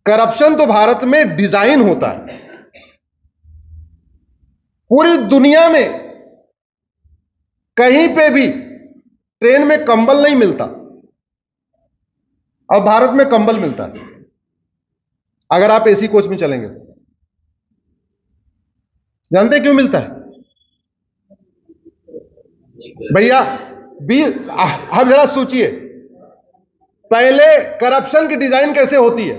Corruption तो भारत में design होता है। पूरी दुनिया में कहीं पे भी ट्रेन में कंबल नहीं मिलता, अब भारत में कंबल मिलता है अगर आप एसी कोच में चलेंगे तो। जानते हैं क्यों मिलता है भैया? आप जरा सोचिए, पहले करप्शन की डिजाइन कैसे होती है।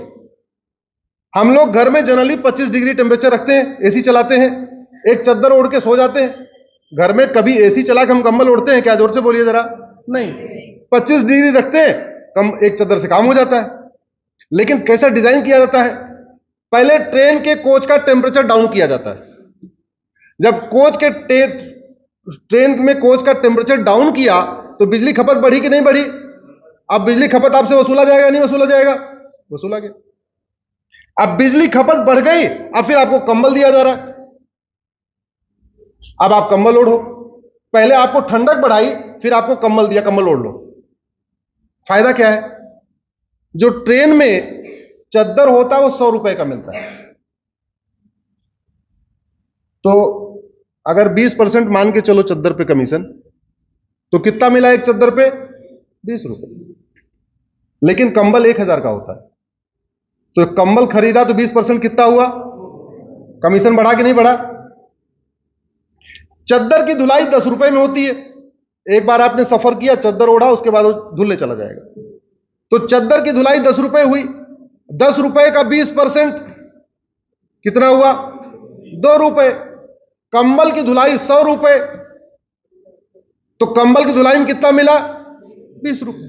हम लोग घर में जनरली 25 डिग्री टेम्परेचर रखते हैं, एसी चलाते हैं, एक चद्दर ओढ़ के सो जाते हैं। घर में कभी एसी चला के हम कंबल ओढ़ते हैं क्या? जोर से बोलिए जरा। नहीं, 25 डिग्री रखते हैं, कम एक चद्दर से काम हो जाता है। लेकिन कैसा डिजाइन किया जाता है? पहले ट्रेन के कोच का टेम्परेचर डाउन किया जाता है। जब ट्रेन में कोच का टेम्परेचर डाउन किया तो बिजली खपत बढ़ी कि नहीं बढ़ी? अब बिजली खपत आपसे वसूला जाएगा नहीं वसूला जाएगा? वसूला गया। अब बिजली खपत बढ़ गई, अब फिर आपको कंबल दिया जा रहा है, अब आप कंबल ओढ़ो। पहले आपको ठंडक बढ़ाई, फिर आपको कंबल दिया, कंबल ओढ़ लो। फायदा क्या है? जो ट्रेन में चद्दर होता है वो 100 रुपए का मिलता है। तो अगर 20% मान के चलो चद्दर पे कमीशन, तो कितना मिला एक चद्दर पे? 20 रुपए। लेकिन कंबल 1000 का होता है, तो कंबल खरीदा तो 20% कितना हुआ? कमीशन बढ़ा कि नहीं बढ़ा? चद्दर की धुलाई 10 रुपए में होती है। एक बार आपने सफर किया, चद्दर ओढ़ा, उसके बाद वो धुलने चला जाएगा, तो चद्दर की धुलाई 10 रुपए हुई। 10 रुपए का 20% कितना हुआ? 2 रुपए। कंबल की धुलाई 100 रुपए, तो कंबल की धुलाई में कितना मिला? 20 रुपए।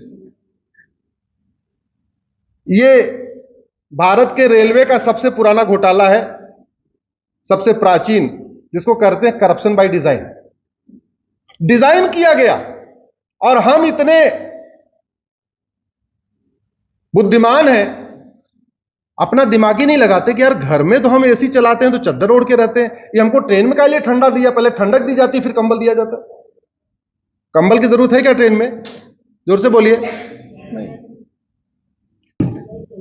ये भारत के रेलवे का सबसे पुराना घोटाला है, सबसे प्राचीन, जिसको कहते हैं करप्शन बाय डिजाइन। डिजाइन किया गया और हम इतने बुद्धिमान हैं, अपना दिमाग ही नहीं लगाते कि यार घर में तो हम एसी चलाते हैं तो चद्दर ओढ़ के रहते हैं, ये हमको ट्रेन में काहे लिए ठंडा दिया? पहले ठंडक दी जाती फिर कंबल दिया जाता। कंबल की जरूरत है क्या ट्रेन में? जोर से बोलिए।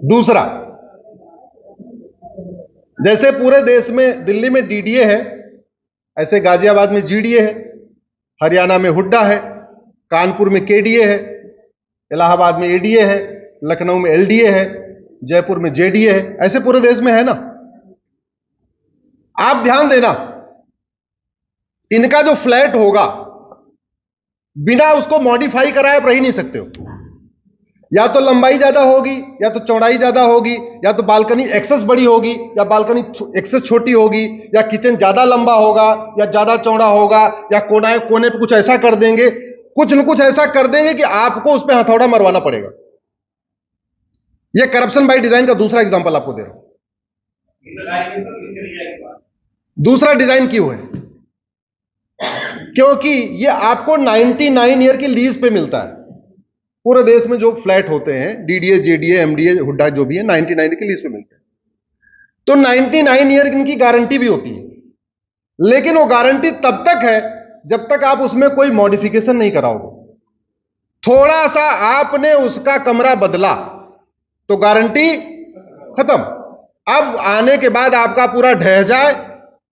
दूसरा, जैसे पूरे देश में दिल्ली में डीडीए है, ऐसे गाजियाबाद में जीडीए है, हरियाणा में हुड्डा है, कानपुर में केडीए है, इलाहाबाद में एडीए है, लखनऊ में एलडीए है, जयपुर में जेडीए है, ऐसे पूरे देश में है ना। आप ध्यान देना, इनका जो फ्लैट होगा बिना उसको मॉडिफाई कराए आप रह ही नहीं सकते हो। या तो लंबाई ज्यादा होगी, या तो चौड़ाई ज्यादा होगी, या तो बालकनी एक्सेस बड़ी होगी, या बालकनी एक्सेस छोटी होगी, या किचन ज्यादा लंबा होगा या ज्यादा चौड़ा होगा, या कोने पे कुछ ऐसा कर देंगे, कुछ न कुछ ऐसा कर देंगे कि आपको उस पर हथौड़ा मरवाना पड़ेगा। यह करप्शन बाय डिजाइन का दूसरा एग्जांपल आपको दे रहा हूं। दूसरा डिजाइन क्यों है? क्योंकि यह आपको 99 ईयर की लीज पे मिलता है। पूरे देश में जो फ्लैट होते हैं, डीडीए, जेडीए, एमडीए, हुड्डा जो भी है, 99 की लीज पे मिलते हैं। तो 99 ईयर इनकी गारंटी भी होती है, लेकिन वो गारंटी तब तक है जब तक आप उसमें कोई मॉडिफिकेशन नहीं कराओगे। थोड़ा सा आपने उसका कमरा बदला तो गारंटी खत्म। अब आने के बाद आपका पूरा ढह जाए,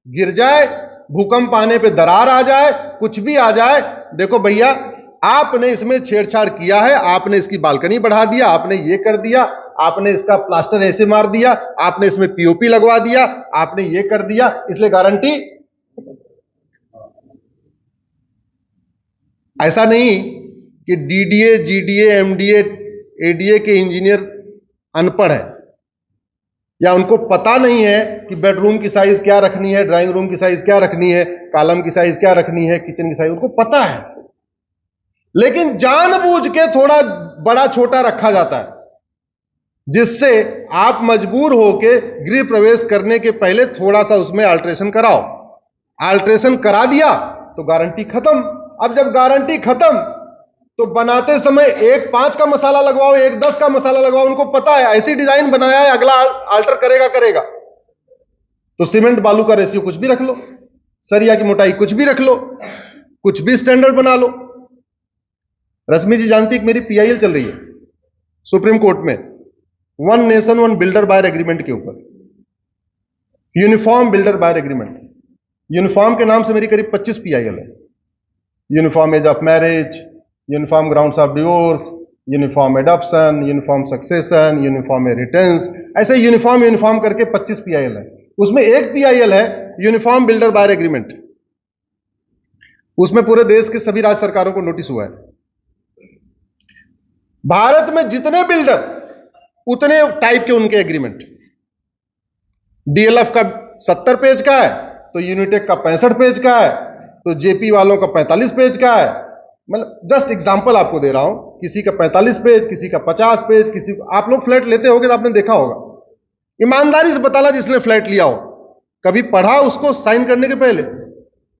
गिर जाए, भूकंप आने पे दरार आ जाए, कुछ भी आ जाए, देखो भैया आपने इसमें छेड़छाड़ किया है, आपने इसकी बालकनी बढ़ा दिया, आपने ये कर दिया, आपने इसका प्लास्टर ऐसे मार दिया, आपने इसमें पीओपी लगवा दिया, आपने ये कर दिया, इसलिए गारंटी। ऐसा नहीं कि डीडीए, जीडीए, एमडीए, एडीए के इंजीनियर अनपढ़ है या उनको पता नहीं है कि बेडरूम की साइज क्या रखनी है, ड्राइंग रूम की साइज क्या रखनी है, कॉलम की साइज क्या रखनी है, किचन की साइज उनको पता है, लेकिन जानबूझ के थोड़ा बड़ा छोटा रखा जाता है, जिससे आप मजबूर होके गृह प्रवेश करने के पहले थोड़ा सा उसमें अल्ट्रेशन कराओ। अल्ट्रेशन करा दिया तो गारंटी खत्म। अब जब गारंटी खत्म तो बनाते समय एक 5 का मसाला लगवाओ, एक 10 का मसाला लगवाओ, उनको पता है ऐसी डिजाइन बनाया है, अगला अल्टर करेगा। तो सीमेंट बालू का रेशियो कुछ भी रख लो, सरिया की मोटाई कुछ भी रख लो, कुछ भी स्टैंडर्ड बना लो। रश्मि जी जानती है कि मेरी पीआईएल चल रही है सुप्रीम कोर्ट में, one nation one builder buyer agreement के ऊपर, uniform builder buyer agreement. Uniform के नाम से मेरी करीब 25 PIL है। Uniform age of marriage, uniform grounds of divorce, uniform adoption, uniform succession, uniform returns, ऐसे यूनिफॉर्म करके 25 PIL है। उसमें एक PIL है यूनिफॉर्म बिल्डर बायर एग्रीमेंट। उसमें पूरे देश के सभी राज्य सरकारों को नोटिस हुआ है। भारत में जितने बिल्डर उतने टाइप के उनके एग्रीमेंट। DLF का 70 पेज का है, तो यूनिटेक का 65 पेज का है, तो जेपी वालों का 45 पेज का है। मतलब जस्ट एग्जांपल आपको दे रहा हूं, किसी का 45 पेज, किसी का 50 पेज, किसी आप लोग फ्लैट लेते होगे तो आपने देखा होगा। ईमानदारी से बताना जिसने फ्लैट लिया हो, कभी पढ़ा उसको साइन करने के पहले?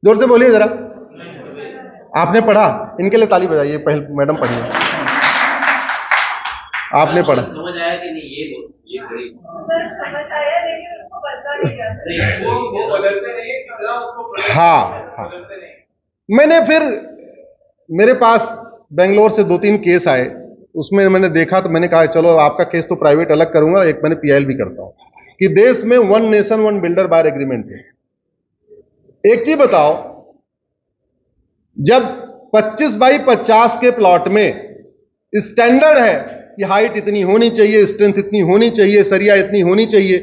जोर से बोलिए जरा। आपने पढ़ा? इनके लिए ताली बजाइए, पहले मैडम पढ़िए। आपने पढ़ा? समझ आया कि नहीं? ये बड़ी समझ आया, लेकिन उसको बदला नहीं जाता। वो बदलते नहीं। हाँ, मैंने फिर मेरे पास बेंगलोर से 2-3 केस आए, उसमें मैंने देखा तो मैंने कहा चलो आपका केस तो प्राइवेट अलग करूंगा, एक मैंने PIL भी करता हूं कि देश में one nation one builder buyer agreement है। एक चीज बताओ, जब 25 बाई 50 के प्लॉट में स्टैंडर्ड है कि हाइट इतनी होनी चाहिए, स्ट्रेंथ इतनी होनी चाहिए, सरिया इतनी होनी चाहिए,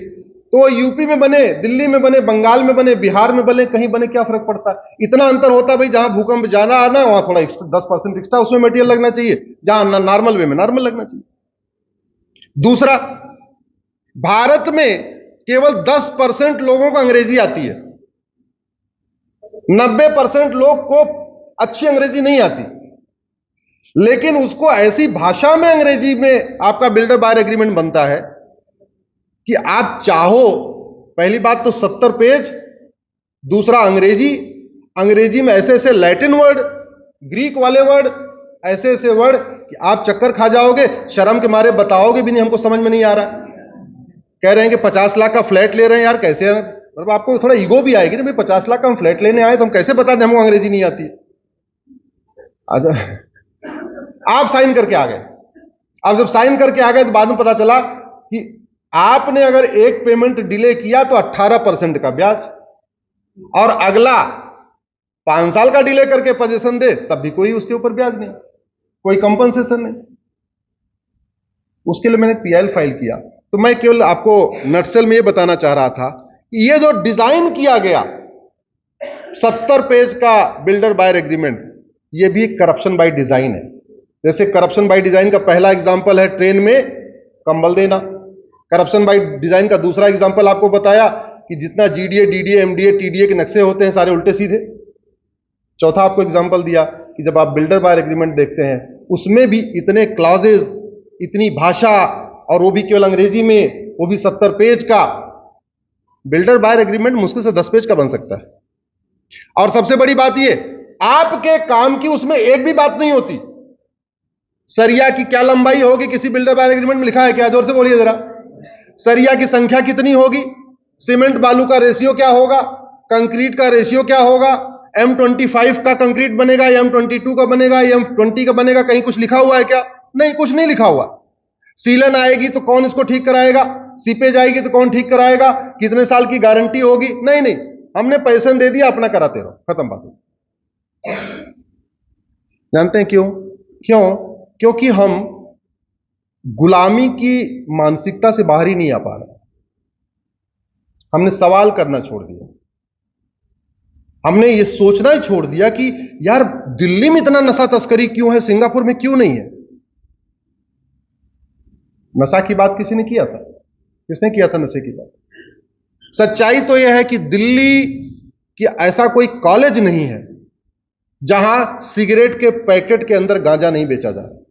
तो यूपी में बने, दिल्ली में बने, बंगाल में बने, बिहार में बने, कहीं बने, क्या फर्क पड़ता है? इतना अंतर होता है भाई, जहां भूकंप जाना आना वहां थोड़ा 10% एक्स्ट्रा उसमें मटेरियल लगना चाहिए, जहां नॉर्मल वे में नॉर्मल लगना चाहिए। दूसरा, भारत में केवल 10% लोगों को अंग्रेजी आती है, 90% लोग को अच्छी अंग्रेजी नहीं आती, लेकिन उसको ऐसी भाषा में अंग्रेजी में आपका बिल्डर बायर एग्रीमेंट बनता है कि आप चाहो, पहली बात तो 70 पेज, दूसरा अंग्रेजी में ऐसे ऐसे लैटिन वर्ड, ग्रीक वाले वर्ड, ऐसे ऐसे वर्ड कि आप चक्कर खा जाओगे, शर्म के मारे बताओगे भी नहीं हमको समझ में नहीं आ रहा। कह रहे हैं कि 50 लाख का फ्लैट ले रहे हैं, यार कैसे? मतलब आपको थोड़ा ईगो भी आएगी ना भाई, 50 लाख का हम फ्लैट लेने आए तो हम कैसे बता दें हमको अंग्रेजी नहीं आती? आप साइन करके आ गए। अब जब साइन करके आ गए तो बाद में पता चला कि आपने अगर एक पेमेंट डिले किया तो 18% का ब्याज, और अगला 5 साल का डिले करके पोजीशन दे तब भी कोई उसके ऊपर ब्याज नहीं, कोई कंपनसेशन नहीं। उसके लिए मैंने PIL फाइल किया। तो मैं केवल आपको नटसेल में यह बताना चाह रहा था कि यह जो डिजाइन किया गया 70 पेज का बिल्डर बायर एग्रीमेंट, यह भी करप्शन बाय डिजाइन है। जैसे करप्शन बाय डिजाइन का पहला एग्जांपल है ट्रेन में कंबल देना। करप्शन बाय डिजाइन का दूसरा एग्जांपल आपको बताया कि जितना GDA, DDA, MDA, TDA के नक्शे होते हैं सारे उल्टे सीधे। चौथा आपको एग्जांपल दिया कि जब आप बिल्डर बायर एग्रीमेंट देखते हैं उसमें भी इतने क्लॉजेस, इतनी भाषा, और वो भी केवल अंग्रेजी में, वो भी 70 पेज का। बिल्डर बायर एग्रीमेंट मुश्किल से 10 पेज का बन सकता है। और सबसे बड़ी बात ये, आपके काम की उसमें एक भी बात नहीं होती। सरिया की क्या लंबाई होगी किसी बिल्डर बायर एग्रीमेंट में लिखा है क्या? जोर से बोलिए जरा। सरिया की संख्या कितनी होगी, सीमेंट बालू का रेशियो क्या होगा, कंक्रीट का रेशियो क्या होगा, M25 का कंक्रीट बनेगा या M22 का बनेगा या M20 का बनेगा, कहीं कुछ लिखा हुआ है क्या? नहीं, कुछ नहीं लिखा हुआ। सीलन आएगी तो कौन इसको ठीक कराएगा, सीपेज आएगी तो कौन ठीक कराएगा, कितने साल की गारंटी होगी? नहीं नहीं, हमने पैसे दे दिया, अपना कराते रहो, खत्म बात। जानते हैं क्यों? क्योंकि हम गुलामी की मानसिकता से बाहर ही नहीं आ पा रहे। हमने सवाल करना छोड़ दिया, हमने ये सोचना ही छोड़ दिया कि यार दिल्ली में इतना नशा तस्करी क्यों है, सिंगापुर में क्यों नहीं है। नशा की बात किसी ने किया था? किसने किया था नशे की बात? सच्चाई तो यह है कि दिल्ली की ऐसा कोई कॉलेज नहीं है जहां सिगरेट के पैकेट के अंदर गांजा नहीं बेचा जा रहा।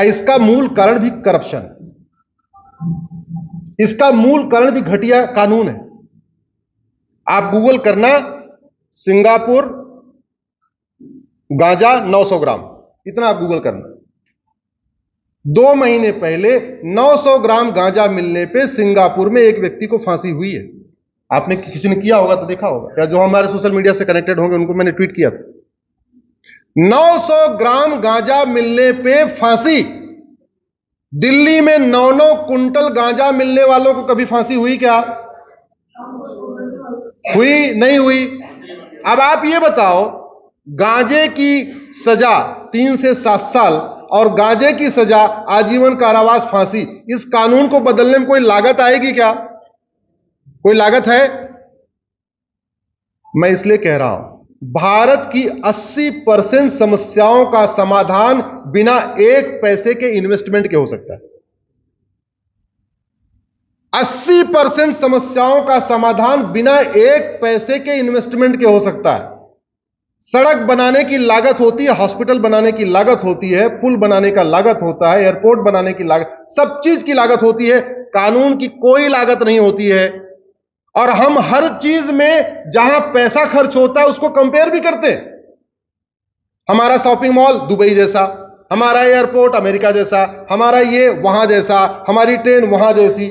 इसका मूल कारण भी करप्शन है, इसका मूल कारण भी घटिया कानून है। आप गूगल करना, सिंगापुर गांजा 900 ग्राम, इतना आप गूगल करना। 2 महीने पहले 900 ग्राम गांजा मिलने पे सिंगापुर में एक व्यक्ति को फांसी हुई है। आपने किसी ने किया होगा तो देखा होगा, या जो हमारे सोशल मीडिया से कनेक्टेड होंगे उनको मैंने ट्वीट किया था। 900 ग्राम गांजा मिलने पे फांसी। दिल्ली में 9-9 कुंटल गांजा मिलने वालों को कभी फांसी हुई क्या? हुई? नहीं हुई। अब आप ये बताओ, गांजे की सजा 3 से 7 साल और गांजे की सजा आजीवन कारावास फांसी, इस कानून को बदलने में कोई लागत आएगी क्या? कोई लागत है? मैं इसलिए कह रहा हूं, भारत की 80% समस्याओं का समाधान बिना 1 पैसे के इन्वेस्टमेंट के हो सकता है। 80% समस्याओं का समाधान बिना 1 पैसे के इन्वेस्टमेंट के हो सकता है। सड़क बनाने की लागत होती है, हॉस्पिटल बनाने की लागत होती है, पुल बनाने का लागत होता है, एयरपोर्ट बनाने की लागत, सब चीज की लागत होती है। कानून की कोई लागत नहीं होती है। और हम हर चीज में जहां पैसा खर्च होता है उसको कंपेयर भी करते हैं। हमारा शॉपिंग मॉल दुबई जैसा, हमारा एयरपोर्ट अमेरिका जैसा, हमारा ये वहां जैसा, हमारी ट्रेन वहां जैसी।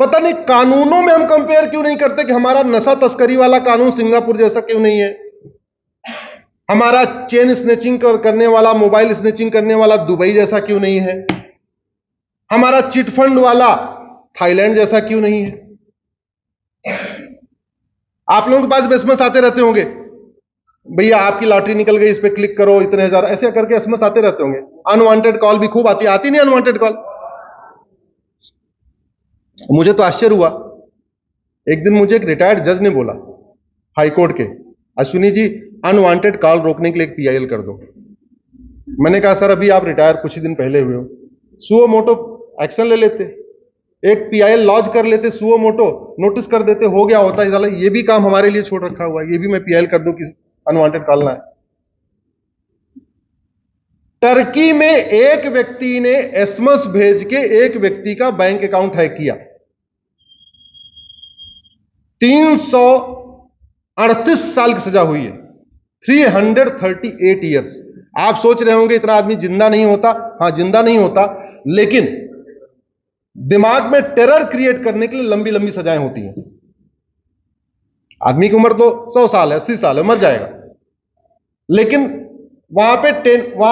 पता नहीं कानूनों में हम कंपेयर क्यों नहीं करते कि हमारा नशा तस्करी वाला कानून सिंगापुर जैसा क्यों नहीं है, हमारा चेन स्नेचिंग करने वाला, मोबाइल स्नेचिंग करने वाला दुबई जैसा क्यों नहीं है, हमारा चिट फंड वाला थाईलैंड जैसा क्यों नहीं है। आप लोगों के पास एसएमएस आते रहते होंगे, भैया आपकी लॉटरी निकल गई, इस पे क्लिक करो, इतने हजार, ऐसे करके एसएमएस आते रहते होंगे। अनवांटेड कॉल भी खूब आती नहीं अनवांटेड कॉल। मुझे तो आश्चर्य हुआ, एक दिन मुझे एक रिटायर्ड जज ने बोला हाई कोर्ट के, अश्विनी जी अनवांटेड कॉल रोकने के लिए एक पीआईएल कर दो। मैंने कहा सर अभी आप रिटायर कुछ ही दिन पहले हुए हो, सुओ मोटो एक्शन ले लेते, एक पीआईएल लॉन्च कर लेते, सुओ मोटो नोटिस कर देते, हो गया होता है। ये भी काम हमारे लिए छोड़ रखा हुआ है, ये भी मैं पीआईएल कर दूं कि अनवांटेड कॉल ना है। टर्की में एक व्यक्ति ने एसएमएस भेज के एक व्यक्ति का बैंक अकाउंट हैक किया, 338 साल की सजा हुई है, 338 ईयर्स। आप सोच रहे होंगे इतना आदमी जिंदा नहीं होता। हां जिंदा नहीं होता, लेकिन दिमाग में टेरर क्रिएट करने के लिए लंबी लंबी सजाएं होती हैं। आदमी की उम्र तो 100 साल है, 80 साल है, मर जाएगा, लेकिन वहां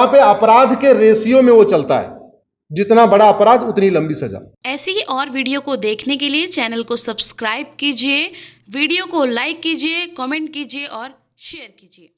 पे अपराध के रेशियो में वो चलता है, जितना बड़ा अपराध उतनी लंबी सजा। ऐसी ही और वीडियो को देखने के लिए चैनल को सब्सक्राइब कीजिए, वीडियो को लाइक कीजिए, कमेंट कीजिए और शेयर कीजिए।